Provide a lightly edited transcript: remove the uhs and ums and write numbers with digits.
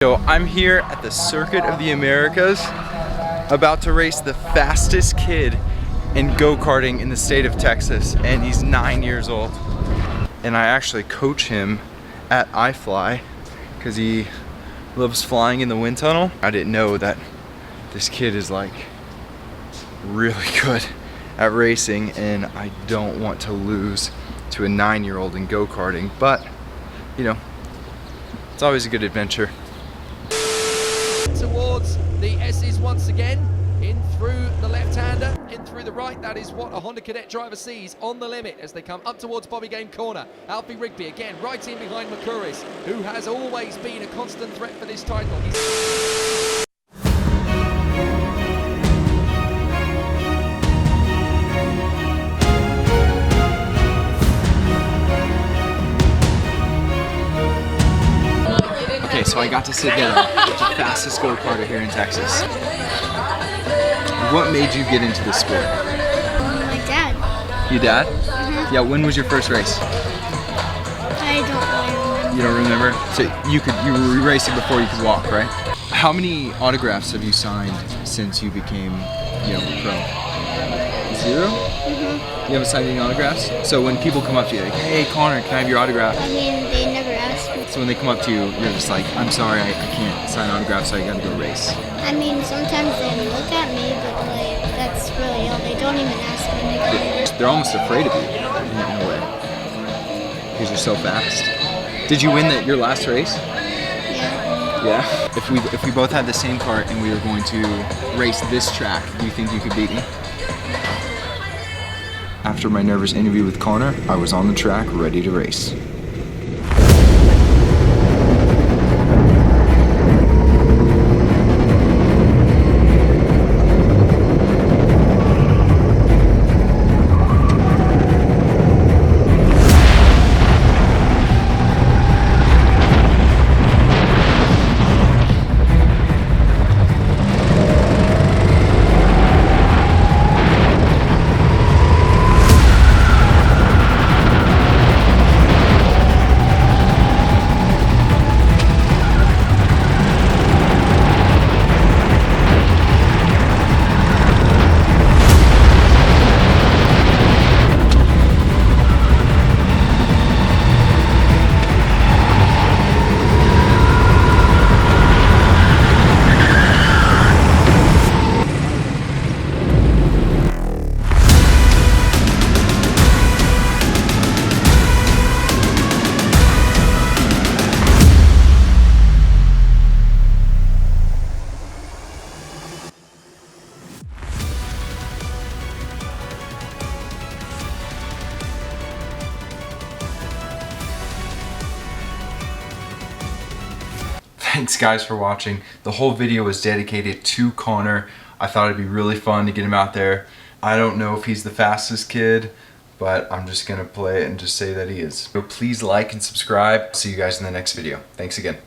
So I'm here at the Circuit of the Americas, about to race the fastest kid in go-karting in the state of Texas, and he's 9 years old. And I actually coach him at iFly because he loves flying in the wind tunnel. I didn't know that this kid is like really good at racing, and I don't want to lose to a 9-year-old in go-karting, but you know, it's always a good adventure. Towards the S's once again, in through the left-hander, in through the right. That is what a Honda Cadet driver sees on the limit as they come up towards Bobby Game corner. Alfie Rigby again right in behind McCouris, who has always been a constant threat for this title. Okay, so I got to sit down with the fastest go-karter here in Texas. What made you get into this sport? My dad. Your dad? Mm-hmm. Yeah, when was your first race? I don't really remember. You don't remember? So you were racing before you could walk, right? How many autographs have you signed since you became, pro? 0? Mm-hmm. You haven't signed any autographs? So when people come up to you like, hey Connor, can I have your autograph? I mean, they never asked me. So when they come up to you, you're just like, I'm sorry, I can't sign autographs, so I gotta go race. I mean, sometimes they look at me, but like, that's really all. They don't even ask me. They're almost afraid of you in a way, because you're so fast. Did you win your last race? Yeah. Yeah. If we both had the same cart and we were going to race this track, do you think you could beat me? After my nervous interview with Connor, I was on the track ready to race. Thanks guys for watching. The whole video was dedicated to Connor. I thought it'd be really fun to get him out there. I don't know if he's the fastest kid, but I'm just gonna play it and just say that he is. So please like and subscribe. See you guys in the next video. Thanks again.